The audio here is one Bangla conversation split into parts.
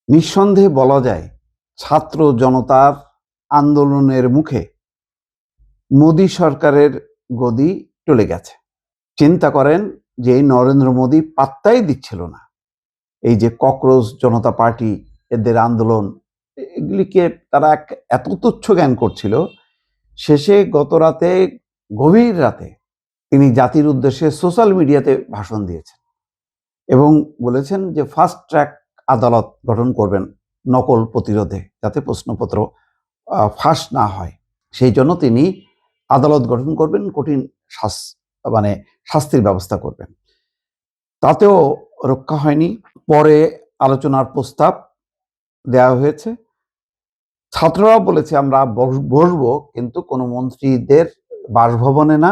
নিঃসন্দেহে বলা যায় ছাত্র জনতার আন্দোলনের মুখে মোদী সরকারের গদি চলে গেছে। চিন্তা করেন যে নরেন্দ্র মোদী পাত্তাই দিচ্ছিল না এই যে ককরোচ জনতা পার্টি এদের আন্দোলন, এগুলিকে তারা এত তুচ্ছ জ্ঞান করছিল। শেষে গত রাতে, গভীর রাতে তিনি জাতির উদ্দেশ্যে সোশ্যাল মিডিয়াতে ভাষণ দিয়েছেন এবং বলেছেন যে ফাস্ট ট্র্যাক আদালত গঠন করবেন নকল প্রতিরোধে, যাতে প্রশ্নপত্র ফাঁস না হয়। সেই জন্য তিনি আদালত গঠন করবেন, কঠিন শাস্তির ব্যবস্থা করবেন। তাতেও রক্ষা হয়নি। পরে আলোচনার প্রস্তাব দেওয়া হয়েছে। ছাত্ররা বলেছে আমরা বসবো, কিন্তু কোনো মন্ত্রীদের বাসভবনে না,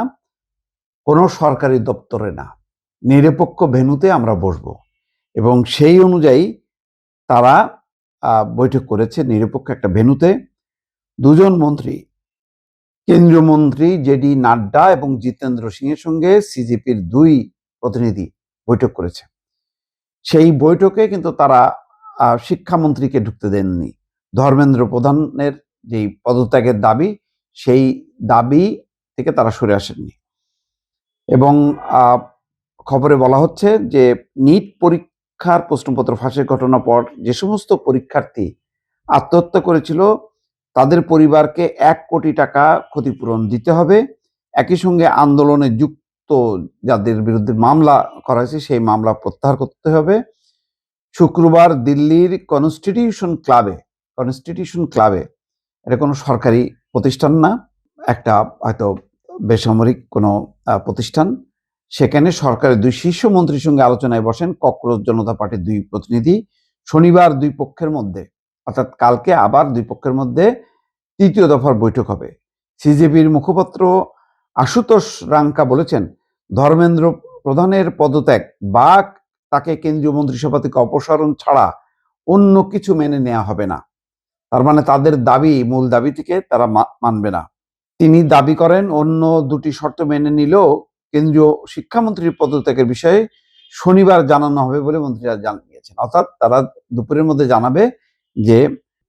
কোনো সরকারি দপ্তরে না, নিরপেক্ষ ভেন্যুতে আমরা বসবো। এবং সেই অনুযায়ী তারা বৈঠক করেছে নিরপেক্ষ একটা ভেন্যুতে। দুজন মন্ত্রী, কেন্দ্রীয় মন্ত্রী জেডি নাড্ডা এবং জিতেন্দ্র সিং এর সঙ্গে সিজেপির দুই প্রতিনিধি বৈঠক করেছে। সেই বৈঠকে কিন্তু তারা শিক্ষামন্ত্রীকে ঢুকতে দেননি। ধর্মেন্দ্র প্রধানের যেই পদত্যাগের দাবি, সেই দাবি থেকে তারা সরে আসেননি। এবং খবরে বলা হচ্ছে যে নিট পরীক্ষার প্রশ্নপত্র ফাঁসের ঘটনার পর যে সমস্ত পরীক্ষার্থী আত্মহত্যা করেছিল তাদের পরিবারকে 1 কোটি টাকা ক্ষতিপূরণ দিতে হবে। একই সঙ্গে আন্দোলনে যুক্ত যাদের বিরুদ্ধে মামলা করা হয়েছে সেই মামলা প্রত্যাহার করতে হবে। শুক্রবার দিল্লির কনস্টিটিউশন ক্লাবে, এটা কোনো সরকারি প্রতিষ্ঠান না, একটা হয়তো বেসামরিক কোনো প্রতিষ্ঠান, সেখানে সরকারের দুই শীর্ষ মন্ত্রীর সঙ্গে আলোচনায় বসেন ককরোচ জনতা পার্টির দুই প্রতিনিধি। শনিবার দুই পক্ষের মধ্যে, অর্থাৎ কালকে আবার দুই পক্ষের মধ্যে তৃতীয় দফার বৈঠক হবে। সিজেপির মুখপাত্র আশুতোষ রাঙ্কা বলেছেন, ধর্মেন্দ্র প্রধানের পদত্যাগ বা তাকে কেন্দ্রীয় মন্ত্রিসভা থেকে অপসারণ ছাড়া অন্য কিছু মেনে নেওয়া হবে না। তার মানে তাদের দাবি, মূল দাবি থেকে তারা মানবে না। তিনি দাবি করেন অন্য দুটি শর্ত মেনে নিলেও কেন্দ্রীয় শিক্ষামন্ত্রীর পদত্যাগের বিষয়ে শনিবার জানানো হবে বলে মন্ত্রীরা জানিয়েছেন। অর্থাৎ তারা দুপুরের মধ্যে জানাবে যে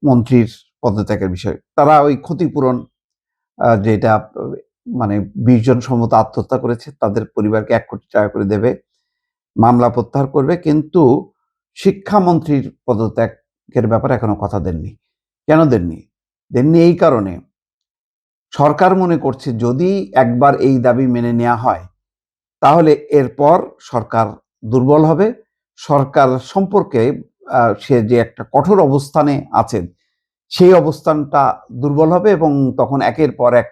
মন্ত্রীর পদত্যাগের বিষয়ে। তারা ওই ক্ষতিপূরণ, যেটা মানে 20 জন সম্ভবত আত্মহত্যা করেছে তাদের পরিবারকে 1 কোটি টাকা করে দেবে, মামলা প্রত্যাহার করবে, কিন্তু শিক্ষামন্ত্রীর পদত্যাগের ব্যাপারে এখনো কথা দেননি। কেন দেননি? এই কারণে সরকার মনে করছে যদি একবার এই দাবি মেনে নেওয়া হয় তাহলে এরপর সরকার দুর্বল হবে। সরকার সম্পর্কে সে যে একটা কঠোর অবস্থানে আছেন সেই অবস্থানটা দুর্বল হবে এবং তখন একের পর এক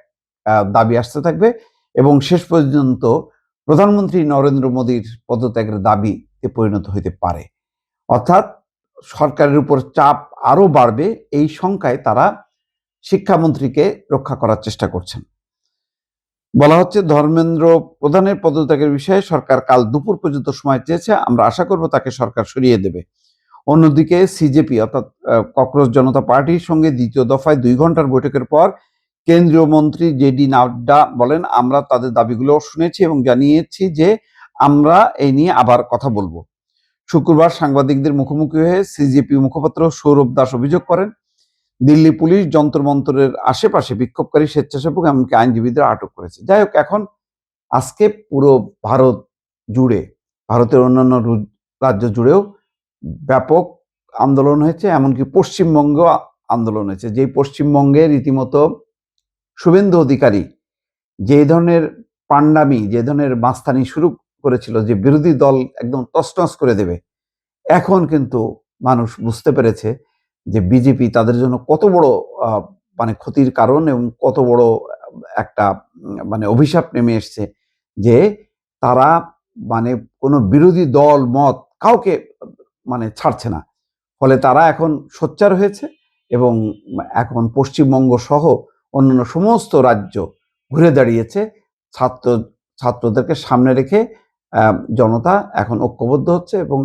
দাবি আসতে থাকবে এবং শেষ পর্যন্ত প্রধানমন্ত্রী নরেন্দ্র মোদীর পদত্যাগের দাবিতে পরিণত হতে পারে। অর্থাৎ সরকারের উপর চাপ আরো বাড়বে, এই শঙ্কায় তারা শিক্ষামন্ত্রীকে রক্ষা করার চেষ্টা করছেন। বলা হচ্ছে ধর্মেন্দ্র প্রধানের পদত্যাগের বিষয়ে সরকার কাল দুপুর পর্যন্ত সময় চেয়েছে, আমরা আশা করব তাকে সরকার সরিয়ে দেবে। অন্যদিকে সিজেপি অর্থাৎ ককরোচ জনতা পার্টির সঙ্গে দ্বিতীয় দফায় 2 ঘন্টার বৈঠকের পর কেন্দ্রীয় মন্ত্রী জেডি নাড্ডা বলেন, আমরা তাদের দাবিগুলো শুনেছি এবং জানিয়েছি যে আমরা এই নিয়ে আবার কথা বলবো। শুক্রবার সাংবাদিকদের মুখোমুখি হয়ে সিজেপি মুখপাত্র সৌরভ দাস অভিযোগ করেন, দিল্লি পুলিশ যন্তর মন্তরের আশেপাশে বিক্ষোভকারী স্বেচ্ছাসেবক এমনকি আইনজীবীদের আটক করেছে। যাই হোক, এখন আজকে পুরো ভারত জুড়ে, ভারতের অন্যান্য রাজ্য জুড়েও ব্যাপক আন্দোলন হয়েছে, এমনকি পশ্চিমবঙ্গেও আন্দোলন হয়েছে। যেই পশ্চিমবঙ্গে রীতিমতো শুভেন্দু অধিকারী যে ধরনের পান্ডামি, যে ধরনের মাস্তানি শুরু করেছিল যে বিরোধী দল একদম তছনছ করে দেবে, এখন কিন্তু মানুষ বুঝতে পেরেছে যে বিজেপি তাদের জন্য কত বড় মানে ক্ষতির কারণ এবং কত বড় একটা মানে অভিশাপ নেমে এসছে, যে তারা মানে কোনো বিরোধী দল মত কাউকে মানে ছাড়ছে না। ফলে তারা এখন সোচ্চার হয়েছে এবং এখন পশ্চিমবঙ্গ সহ অন্যান্য সমস্ত রাজ্য ঘুরে দাঁড়িয়েছে। ছাত্রদেরকে সামনে রেখে জনতা এখন ঐক্যবদ্ধ হচ্ছে এবং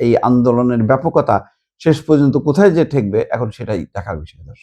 এই আন্দোলনের ব্যাপকতা শেষ পর্যন্ত কোথায় যে ঠেকবে এখন সেটাই দেখার বিষয়। দর্শক।